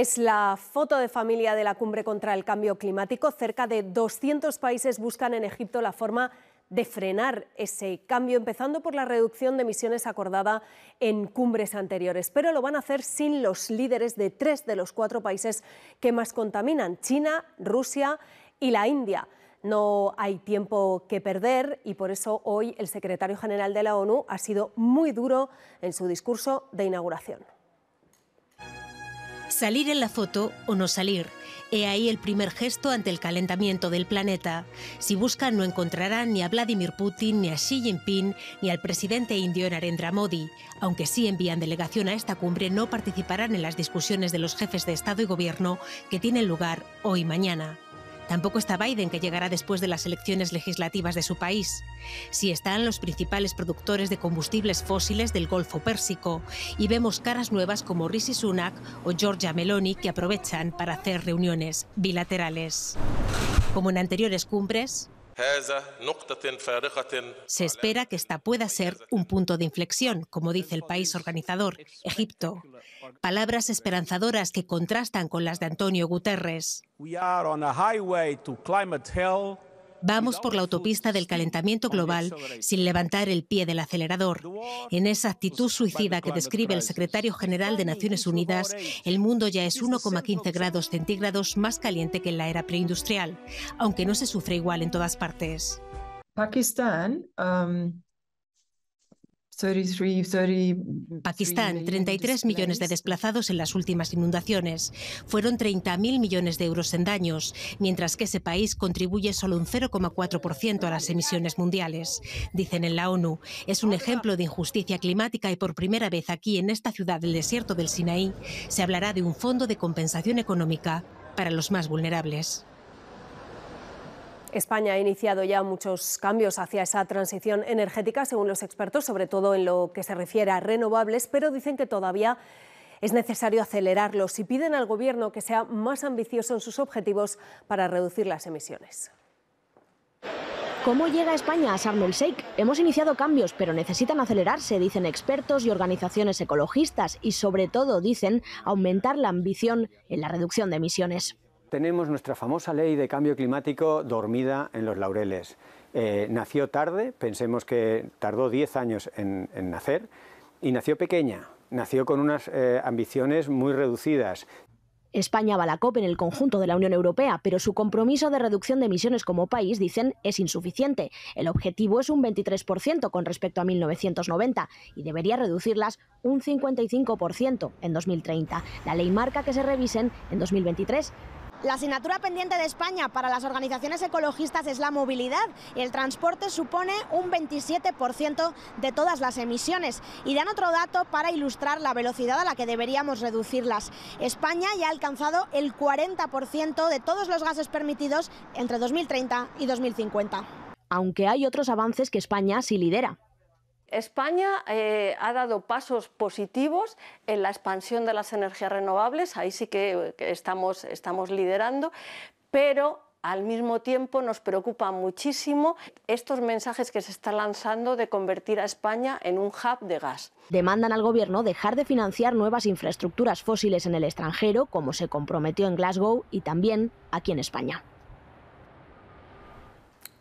Es la foto de familia de la cumbre contra el cambio climático. Cerca de 200 países buscan en Egipto la forma de frenar ese cambio, empezando por la reducción de emisiones acordada en cumbres anteriores. Pero lo van a hacer sin los líderes de 3 de los 4 países que más contaminan: China, Rusia y la India. No hay tiempo que perder y por eso hoy el secretario general de la ONU ha sido muy duro en su discurso de inauguración. Salir en la foto o no salir. He ahí el primer gesto ante el calentamiento del planeta. Si buscan, no encontrarán ni a Vladimir Putin, ni a Xi Jinping, ni al presidente indio Narendra Modi. Aunque sí envían delegación a esta cumbre, no participarán en las discusiones de los jefes de Estado y Gobierno que tienen lugar hoy y mañana. Tampoco está Biden, que llegará después de las elecciones legislativas de su país. Sí están los principales productores de combustibles fósiles del Golfo Pérsico, y vemos caras nuevas como Rishi Sunak o Giorgia Meloni, que aprovechan para hacer reuniones bilaterales. Como en anteriores cumbres, se espera que esta pueda ser un punto de inflexión, como dice el país organizador, Egipto. Palabras esperanzadoras que contrastan con las de Antonio Guterres. Vamos por la autopista del calentamiento global sin levantar el pie del acelerador. En esa actitud suicida que describe el secretario general de Naciones Unidas, el mundo ya es 1,15 grados centígrados más caliente que en la era preindustrial, aunque no se sufre igual en todas partes. Pakistán, 33 millones de desplazados en las últimas inundaciones. Fueron 30.000 millones de euros en daños, mientras que ese país contribuye solo un 0,4% a las emisiones mundiales. Dicen en la ONU, es un ejemplo de injusticia climática y por primera vez aquí en esta ciudad del desierto del Sinaí se hablará de un fondo de compensación económica para los más vulnerables. España ha iniciado ya muchos cambios hacia esa transición energética, según los expertos, sobre todo en lo que se refiere a renovables, pero dicen que todavía es necesario acelerarlos y piden al Gobierno que sea más ambicioso en sus objetivos para reducir las emisiones. ¿Cómo llega España a Sharm el Sheikh? Hemos iniciado cambios, pero necesitan acelerarse, dicen expertos y organizaciones ecologistas, y sobre todo, dicen, aumentar la ambición en la reducción de emisiones. Tenemos nuestra famosa ley de cambio climático dormida en los laureles. Nació tarde, pensemos que tardó 10 años en nacer, y nació pequeña, nació con unas ambiciones muy reducidas. España va a la COP en el conjunto de la Unión Europea, pero su compromiso de reducción de emisiones como país, dicen, es insuficiente. El objetivo es un 23% con respecto a 1990 y debería reducirlas un 55% en 2030. La ley marca que se revisen en 2023. La asignatura pendiente de España para las organizaciones ecologistas es la movilidad. El transporte supone un 27% de todas las emisiones. Y dan otro dato para ilustrar la velocidad a la que deberíamos reducirlas. España ya ha alcanzado el 40% de todos los gases permitidos entre 2030 y 2050. Aunque hay otros avances que España sí lidera. España ha dado pasos positivos en la expansión de las energías renovables, ahí sí que estamos liderando, pero al mismo tiempo nos preocupa muchísimo estos mensajes que se están lanzando de convertir a España en un hub de gas. Demandan al Gobierno dejar de financiar nuevas infraestructuras fósiles en el extranjero, como se comprometió en Glasgow y también aquí en España.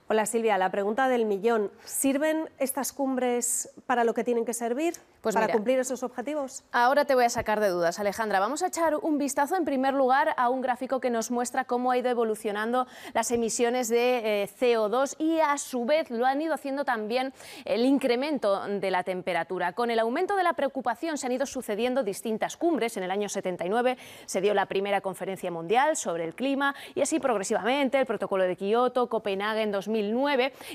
Hola Silvia, la pregunta del millón. ¿Sirven estas cumbres para lo que tienen que servir? Pues ¿Para mira, cumplir esos objetivos? Ahora te voy a sacar de dudas, Alejandra. Vamos a echar un vistazo, en primer lugar, a un gráfico que nos muestra cómo ha ido evolucionando las emisiones de CO2 y, a su vez, lo han ido haciendo también el incremento de la temperatura. Con el aumento de la preocupación se han ido sucediendo distintas cumbres. En el año 79 se dio la primera conferencia mundial sobre el clima y así progresivamente el protocolo de Kioto, Copenhague en 2009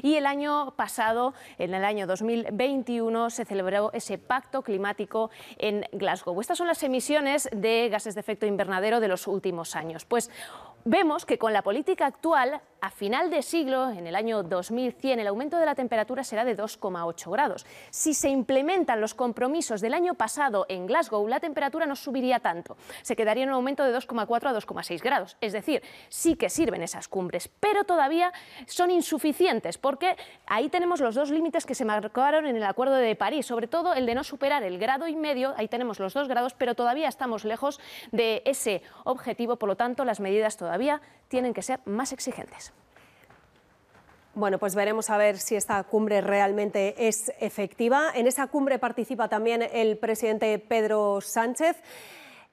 y el año pasado, en el año 2021, se celebró ese Pacto Climático en Glasgow. Estas son las emisiones de gases de efecto invernadero de los últimos años. Pues Vemos que con la política actual, a final de siglo, en el año 2100, el aumento de la temperatura será de 2,8 grados. Si se implementan los compromisos del año pasado en Glasgow, la temperatura no subiría tanto. Se quedaría en un aumento de 2,4 a 2,6 grados. Es decir, sí que sirven esas cumbres, pero todavía son insuficientes, porque ahí tenemos los dos límites que se marcaron en el Acuerdo de París, sobre todo el de no superar el 1,5 grados, ahí tenemos los 2 grados, pero todavía estamos lejos de ese objetivo, por lo tanto, las medidas todavía tienen que ser más exigentes. Bueno, pues veremos a ver si esta cumbre realmente es efectiva. En esa cumbre participa también el presidente Pedro Sánchez.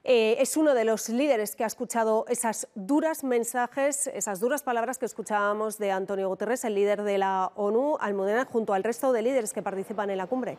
Es uno de los líderes que ha escuchado esas duras mensajes, esas duras palabras que escuchábamos de Antonio Guterres, el líder de la ONU, Almudena, junto al resto de líderes que participan en la cumbre.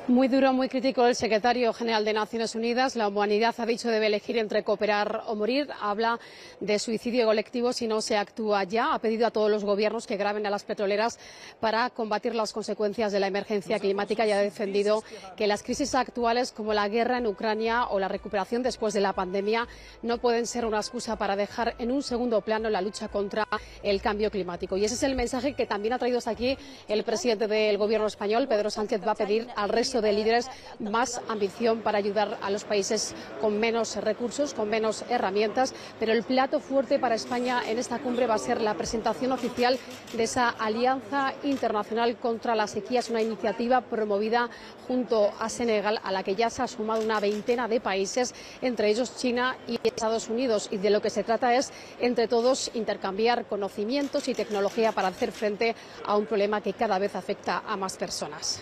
Muy duro, muy crítico el secretario general de Naciones Unidas. La humanidad, ha dicho, debe elegir entre cooperar o morir. Habla de suicidio colectivo si no se actúa ya. Ha pedido a todos los gobiernos que graben a las petroleras para combatir las consecuencias de la emergencia climática y ha defendido que las crisis actuales, como la guerra en Ucrania o la recuperación después de la pandemia, no pueden ser una excusa para dejar en un segundo plano la lucha contra el cambio climático. Y ese es el mensaje que también ha traído hasta aquí el presidente del Gobierno español, Pedro Sánchez. Va a pedir al resto de líderes más ambición para ayudar a los países con menos recursos, con menos herramientas, pero el plato fuerte para España en esta cumbre va a ser la presentación oficial de esa Alianza Internacional contra la Sequía. Es una iniciativa promovida junto a Senegal, a la que ya se ha sumado una veintena de países, entre ellos China y Estados Unidos, y de lo que se trata es, entre todos, intercambiar conocimientos y tecnología para hacer frente a un problema que cada vez afecta a más personas.